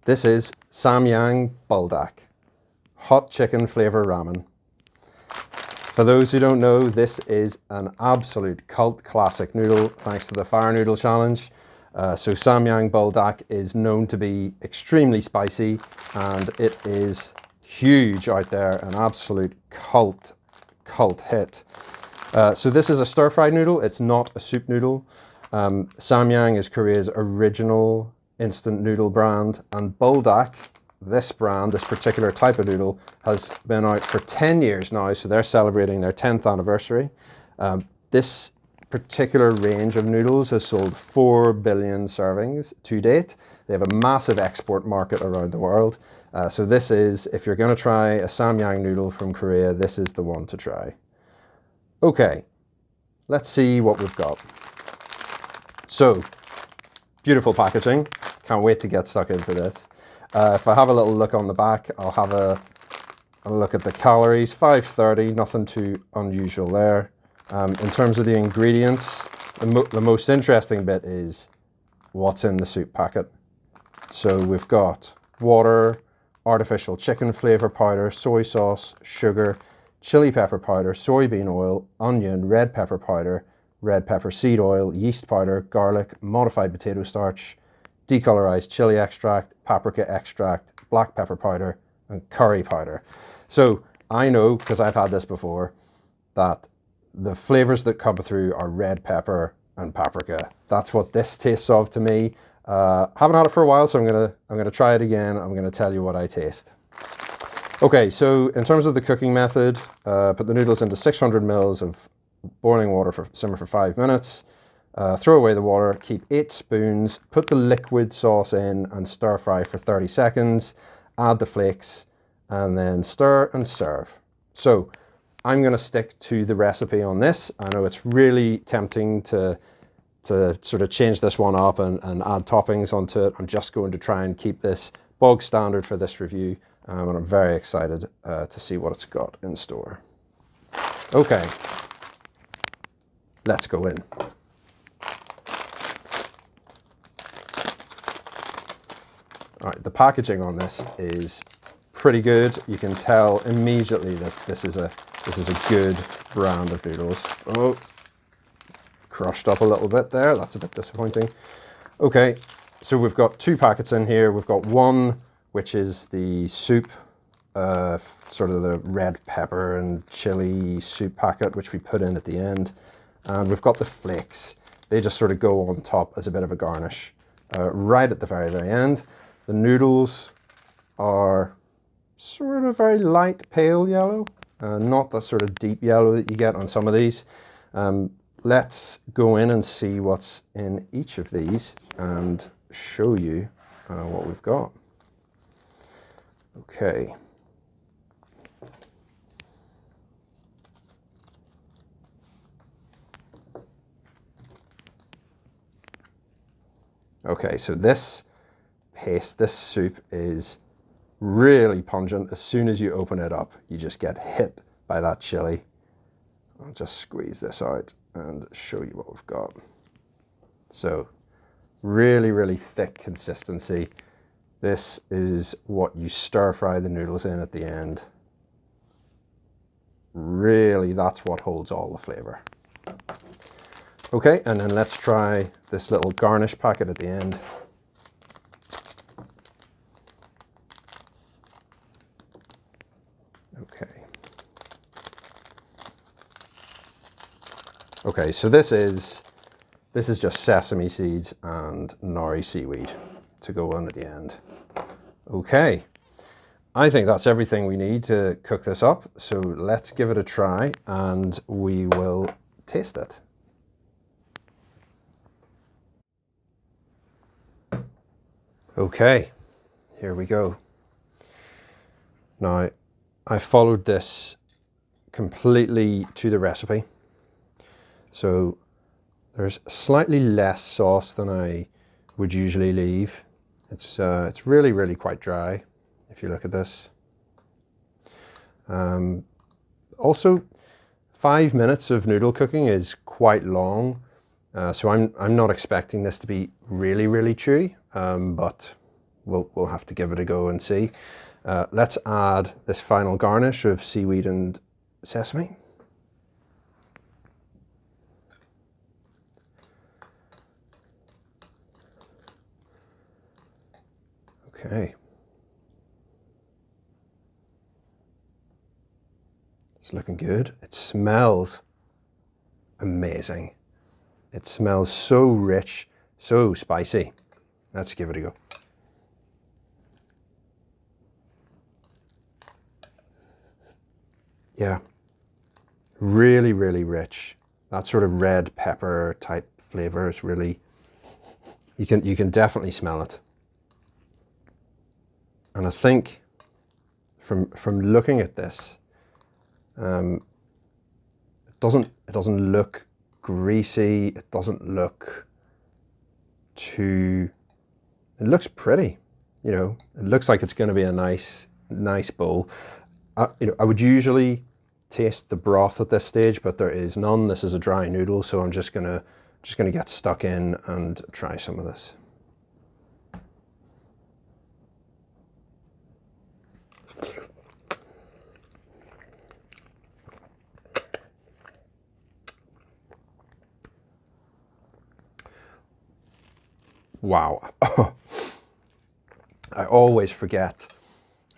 This is Samyang Buldak, hot chicken flavor ramen. For those who don't know, this is an absolute cult classic noodle thanks to the Fire Noodle Challenge. So Samyang Buldak is known to be extremely spicy, and it is huge out there, an absolute cult hit. So this is a stir-fried noodle, it's not a soup noodle. Samyang is Korea's original instant noodle brand, and Buldak, this brand, this particular type of noodle, has been out for 10 years now, so they're celebrating their 10th anniversary. This particular range of noodles has sold 4 billion servings to date. They have a massive export market around the world. So this is, if you're going to try a Samyang noodle from Korea, this is the one to try. Okay, let's see what we've got. So, beautiful packaging. Can't wait to get stuck into this. If I have a little look on the back, I'll have a look at the calories. 530, nothing too unusual there. In terms of the ingredients, the most interesting bit is what's in the soup packet. So we've got water, artificial chicken flavor powder, soy sauce, sugar, chili pepper powder, soybean oil, onion, red pepper powder, red pepper seed oil, yeast powder, garlic, modified potato starch, decolorized chili extract, paprika extract, black pepper powder, and curry powder. So I know, because I've had this before, that the flavors that come through are red pepper and paprika. That's what this tastes of to me. Haven't had it for a while, so I'm gonna try it again. I'm gonna tell you what I taste. Okay, so in terms of the cooking method, put the noodles into 600 mils of boiling water, simmer for 5 minutes. Throw away the water, keep 8 spoons, put the liquid sauce in and stir fry for 30 seconds, add the flakes, and then stir and serve. So I'm going to stick to the recipe on this. I know it's really tempting to sort of change this one up and add toppings onto it. I'm just going to try and keep this bog standard for this review, and I'm very excited to see what it's got in store. Okay, let's go in. All right, the packaging on this is pretty good. You can tell immediately this is a good brand of noodles. Oh, crushed up a little bit there. That's a bit disappointing. Okay, so we've got 2 packets in here. We've got one, which is the soup, sort of the red pepper and chili soup packet, which we put in at the end. And we've got the flakes. They just sort of go on top as a bit of a garnish, right at the very end. The noodles are sort of very light pale yellow, not the sort of deep yellow that you get on some of these. Let's go in and see what's in each of these and show you what we've got. Okay. Okay, so this paste, this soup is really pungent. As soon as you open it up, you just get hit by that chili. I'll just squeeze this out and show you what we've got. So really, really thick consistency. This is what you stir fry the noodles in at the end. Really, that's what holds all the flavor. Okay, and then let's try this little garnish packet at the end. Okay, so this is just sesame seeds and nori seaweed to go on at the end. Okay, I think that's everything we need to cook this up. So let's give it a try and we will taste it. Okay, here we go. Now, I followed this completely to the recipe. So there's slightly less sauce than I would usually leave. It's really, really quite dry, if you look at this. Also, 5 minutes of noodle cooking is quite long. So I'm not expecting this to be really, really chewy, but we'll have to give it a go and see. Let's add this final garnish of seaweed and sesame. Okay. It's looking good. It smells amazing. It smells so rich, so spicy. Let's give it a go. Yeah, really, really rich. That sort of red pepper type flavor is really, you can definitely smell it. And I think from looking at this, it doesn't look greasy. It doesn't look too, it looks pretty, you know, it looks like it's going to be a nice bowl. You know, I would usually taste the broth at this stage, but there is none. This is a dry noodle, so I'm just gonna get stuck in and try some of this. Wow. I always forget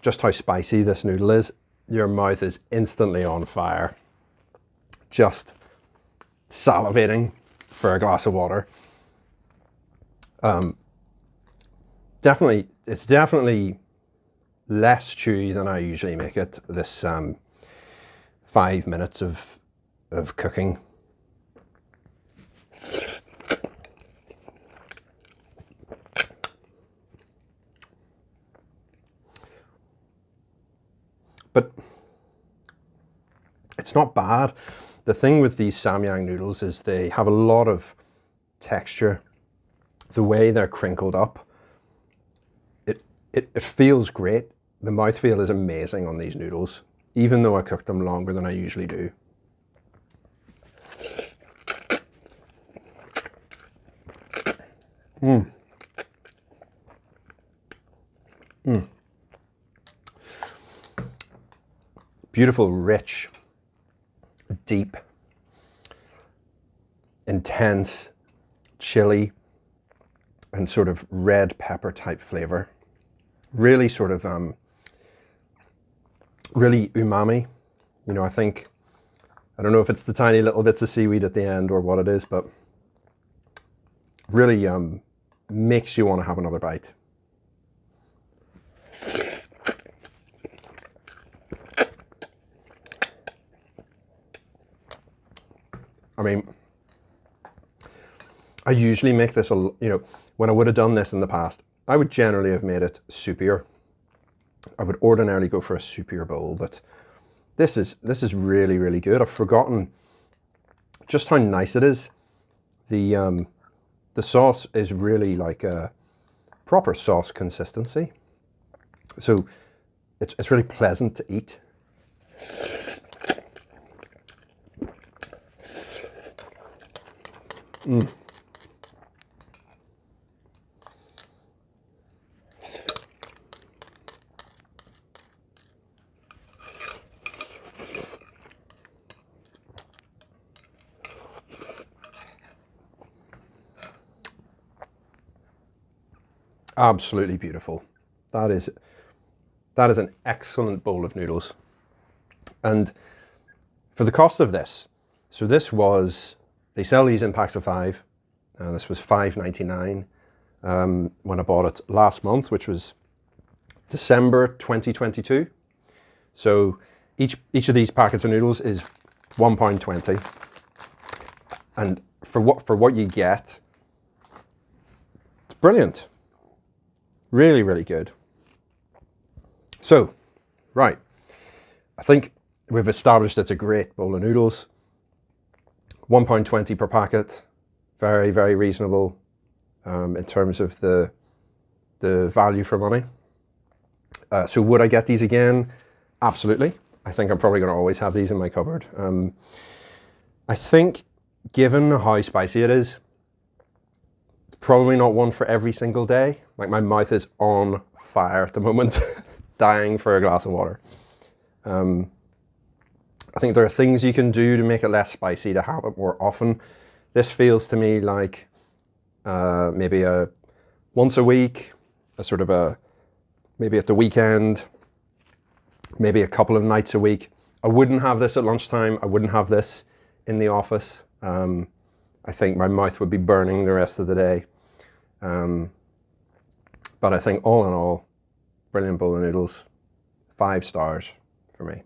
just how spicy this noodle is. Your mouth is instantly on fire, just salivating for a glass of water. It's definitely less chewy than I usually make it. This 5 minutes of cooking. But it's not bad. The thing with these Samyang noodles is they have a lot of texture. The way they're crinkled up, it feels great. The mouthfeel is amazing on these noodles, even though I cooked them longer than I usually do. Beautiful, rich, deep, intense chili and sort of red pepper type flavor. Really sort of, really umami. You know, I don't know if it's the tiny little bits of seaweed at the end or what it is, but really makes you want to have another bite. I mean, I usually make this, you know, when I would have done this in the past, I would generally have made it soupier. I would ordinarily go for a soupier bowl, but this is really, really good. I've forgotten just how nice it is. The sauce is really like a proper sauce consistency. So it's really pleasant to eat. Absolutely beautiful. That is an excellent bowl of noodles. And for the cost of this, so this was, they sell these in packs of 5. This was $5.99 when I bought it last month, which was December 2022. So each of these packets of noodles is £1.20. And for what you get, it's brilliant. Really, really good. So, right, I think we've established it's a great bowl of noodles. £1.20 per packet, very, very reasonable in terms of the value for money. So would I get these again? Absolutely. I think I'm probably going to always have these in my cupboard. I think given how spicy it is, it's probably not one for every single day. Like my mouth is on fire at the moment, dying for a glass of water. I think there are things you can do to make it less spicy, to have it more often. This feels to me like maybe a once a week, a sort of a, maybe at the weekend, maybe a couple of nights a week. I wouldn't have this at lunchtime. I wouldn't have this in the office. I think my mouth would be burning the rest of the day. But I think all in all, brilliant bowl of noodles, 5 stars for me.